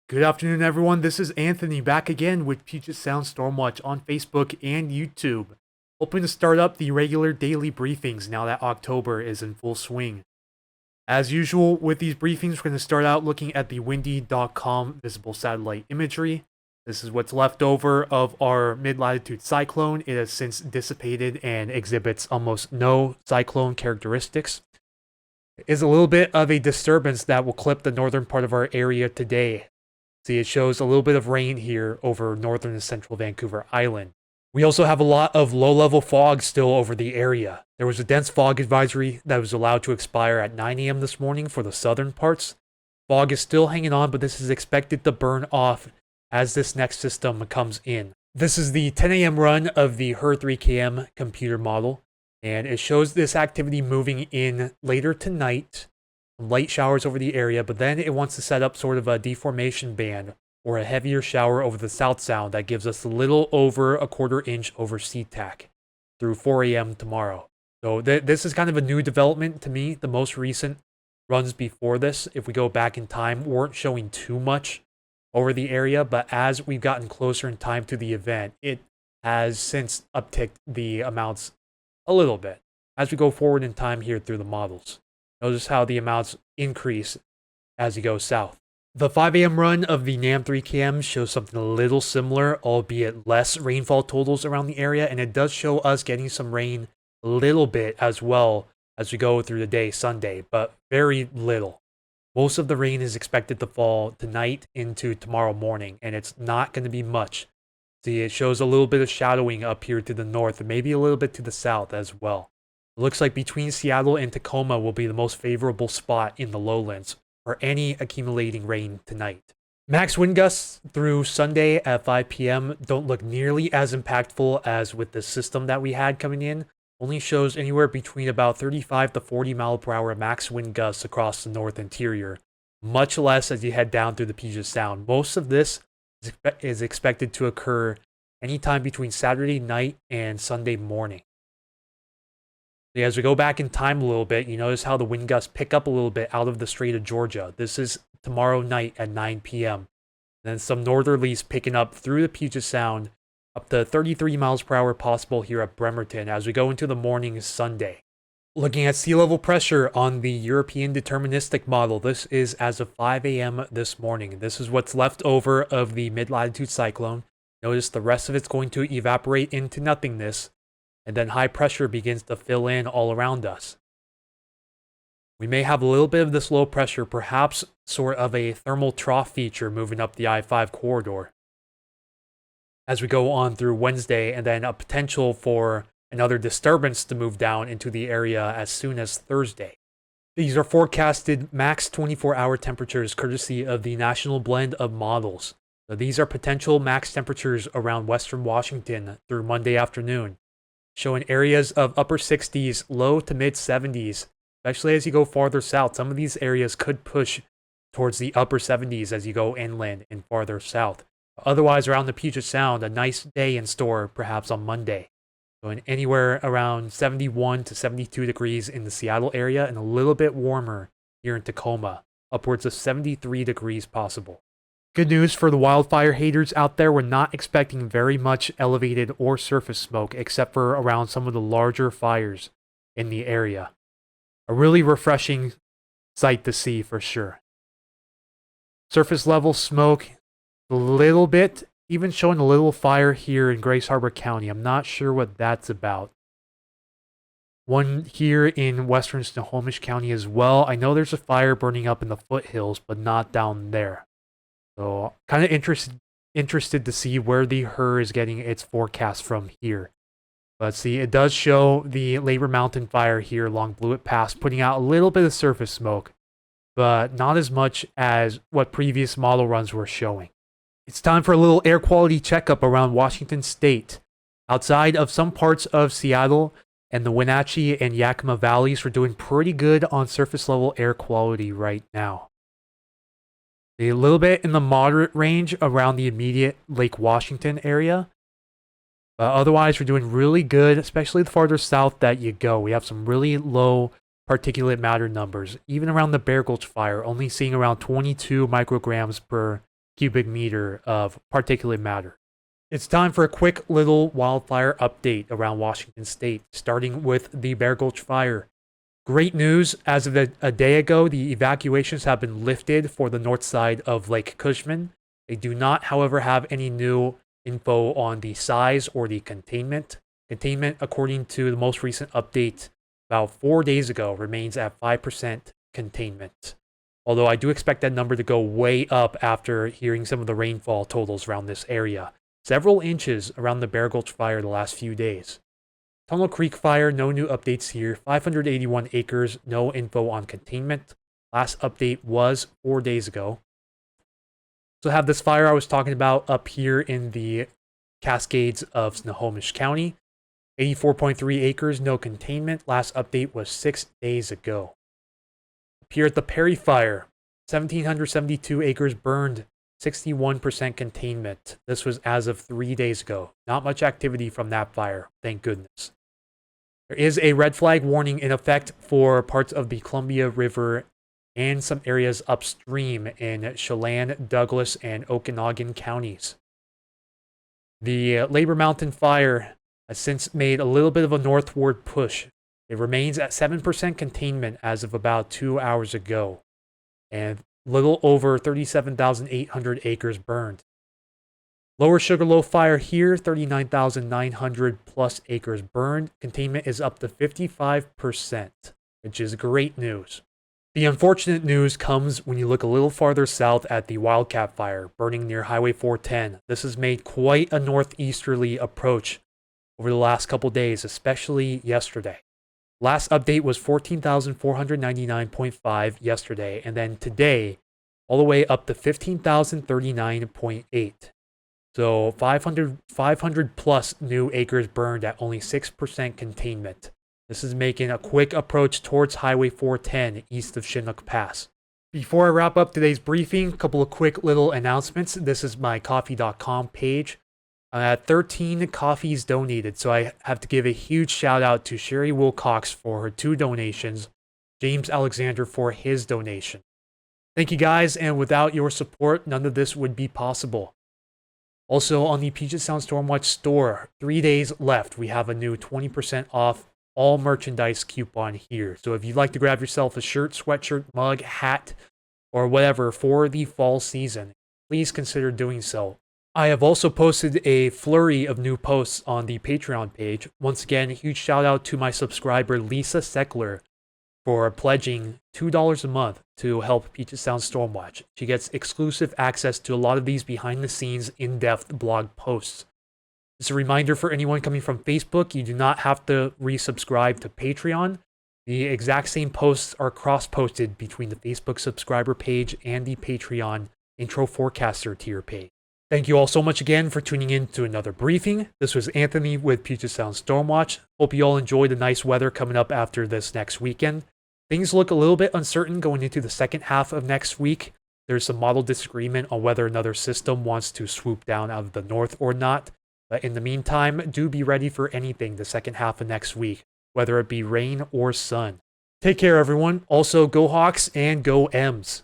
Good afternoon, everyone. This is Anthony back again with Puget Sound Stormwatch on Facebook and YouTube. Hoping to start up the regular daily briefings now that October is in full swing. As usual, with these briefings, we're going to start out looking at the windy.com visible satellite imagery. This is what's left over of our mid-latitude cyclone. It has since dissipated and exhibits almost no cyclone characteristics. It is a little bit of a disturbance that will clip the northern part of our area today. See, it shows a little bit of rain here over northern and central Vancouver Island. We also have a lot of low-level fog still over the area. There was a dense fog advisory that was allowed to expire at 9 a.m. this morning for the southern parts. Fog is still hanging on, but this is expected to burn off as this next system comes in. This is the 10 a.m. run of the HER3KM computer model, and it shows this activity moving in later tonight. Light showers over the area, but then it wants to set up sort of a deformation band or a heavier shower over the South Sound that gives us a little over a quarter inch over SeaTac through 4 a.m. tomorrow. So this is kind of a new development to me. The most recent runs before this, if we go back in time, weren't showing too much over the area, but as we've gotten closer in time to the event, it has since upticked the amounts a little bit as we go forward in time here through the models. Notice how the amounts increase as you go south. The 5 a.m. run of the NAM3KM shows something a little similar, albeit less rainfall totals around the area, and it does show us getting some rain a little bit as well as we go through the day Sunday, but very little. Most of the rain is expected to fall tonight into tomorrow morning, and it's not going to be much. See, it shows a little bit of shadowing up here to the north, and maybe a little bit to the south as well. It looks like between Seattle and Tacoma will be the most favorable spot in the lowlands for any accumulating rain tonight. Max wind gusts through Sunday at 5 p.m. don't look nearly as impactful as with the system that we had coming in. Only shows anywhere between about 35 to 40 mile per hour max wind gusts across the north interior, much less as you head down through the Puget Sound. Most of this is expected to occur anytime between Saturday night and Sunday morning. As we go back in time a little bit, you notice how the wind gusts pick up a little bit out of the Strait of Georgia. This is tomorrow night at 9 p.m. Then some northerlies picking up through the Puget Sound, up to 33 miles per hour possible here at Bremerton as we go into the morning Sunday. Looking at sea level pressure on the European deterministic model, this is as of 5 a.m. this morning. This is what's left over of the mid-latitude cyclone. Notice the rest of it's going to evaporate into nothingness, and then high pressure begins to fill in all around us. We may have a little bit of this low pressure, perhaps sort of a thermal trough feature moving up the I-5 corridor as we go on through Wednesday, and then a potential for another disturbance to move down into the area as soon as Thursday. These are forecasted max 24-hour temperatures courtesy of the National Blend of Models. So these are potential max temperatures around western Washington through Monday afternoon, showing areas of upper 60s, low to mid 70s, especially as you go farther south. Some of these areas could push towards the upper 70s as you go inland and farther south. Otherwise, around the Puget Sound, a nice day in store perhaps on Monday. Going anywhere around 71 to 72 degrees in the Seattle area and a little bit warmer here in Tacoma, upwards of 73 degrees possible. Good news for the wildfire haters out there, we're not expecting very much elevated or surface smoke except for around some of the larger fires in the area. A really refreshing sight to see for sure. Surface level smoke, a little bit, even showing a little fire here in Grace Harbor County. I'm not sure what that's about. One here in western Snohomish County as well. I know there's a fire burning up in the foothills, but not down there. So kind of interested to see where the HER is getting its forecast from here. Let's see, it does show the Labor Mountain fire here along Blewett Pass, putting out a little bit of surface smoke, but not as much as what previous model runs were showing. It's time for a little air quality checkup around Washington State. Outside of some parts of Seattle and the Wenatchee and Yakima valleys, we're doing pretty good on surface level air quality right now. A little bit in the moderate range around the immediate Lake Washington area. But otherwise, we're doing really good, especially the farther south that you go. We have some really low particulate matter numbers. Even around the Bear Gulch fire, only seeing around 22 micrograms per cubic meter of particulate matter. It's time for a quick little wildfire update around Washington State, starting with the Bear Gulch fire. Great news, as of a day ago, the evacuations have been lifted for the north side of Lake Cushman. They do not, however, have any new info on the size or the containment. Containment, according to the most recent update about 4 days ago, remains at 5% containment. Although I do expect that number to go way up after hearing some of the rainfall totals around this area. Several inches around the Bear Gulch fire the last few days. Tunnel Creek fire, no new updates here. 581 acres, no info on containment. Last update was 4 days ago. So I have this fire I was talking about up here in the Cascades of Snohomish County. 84.3 acres, no containment. Last update was 6 days ago. Up here at the Perry fire, 1,772 acres burned. 61% containment. This was as of 3 days ago. Not much activity from that fire, thank goodness. There is a red flag warning in effect for parts of the Columbia River and some areas upstream in Chelan, Douglas, and Okanagan counties. The Labor Mountain fire has since made a little bit of a northward push. It remains at 7% containment as of about 2 hours ago, and little over 37,800 acres burned. Lower Sugarloaf fire here, 39,900 plus acres burned. Containment is up to 55%, which is great news. The unfortunate news comes when you look a little farther south at the Wildcat fire, burning near Highway 410. This has made quite a northeasterly approach over the last couple days, especially yesterday. Last update was 14,499.5 yesterday, and then today, all the way up to 15,039.8. So 500 plus new acres burned at only 6% containment. This is making a quick approach towards Highway 410 east of Chinook Pass. Before I wrap up today's briefing, a couple of quick little announcements. This is my coffee.com page. I'm at 13 coffees donated, so I have to give a huge shout out to Sherry Wilcox for her 2 donations, James Alexander for his donation. Thank you guys, and without your support, none of this would be possible. Also, on the Puget Sound Stormwatch store, 3 days left. We have a new 20% off all merchandise coupon here. So if you'd like to grab yourself a shirt, sweatshirt, mug, hat, or whatever for the fall season, please consider doing so. I have also posted a flurry of new posts on the Patreon page. Once again, a huge shout out to my subscriber Lisa Seckler for pledging $2 a month to help Puget Sound Stormwatch. She gets exclusive access to a lot of these behind-the-scenes, in-depth blog posts. Just a reminder for anyone coming from Facebook, you do not have to resubscribe to Patreon. The exact same posts are cross-posted between the Facebook subscriber page and the Patreon Intro Forecaster tier page. Thank you all so much again for tuning in to another briefing. This was Anthony with Puget Sound Stormwatch. Hope you all enjoy the nice weather coming up after this next weekend. Things look a little bit uncertain going into the second half of next week. There's some model disagreement on whether another system wants to swoop down out of the north or not. But in the meantime, do be ready for anything the second half of next week, whether it be rain or sun. Take care, everyone. Also, go Hawks and go M's.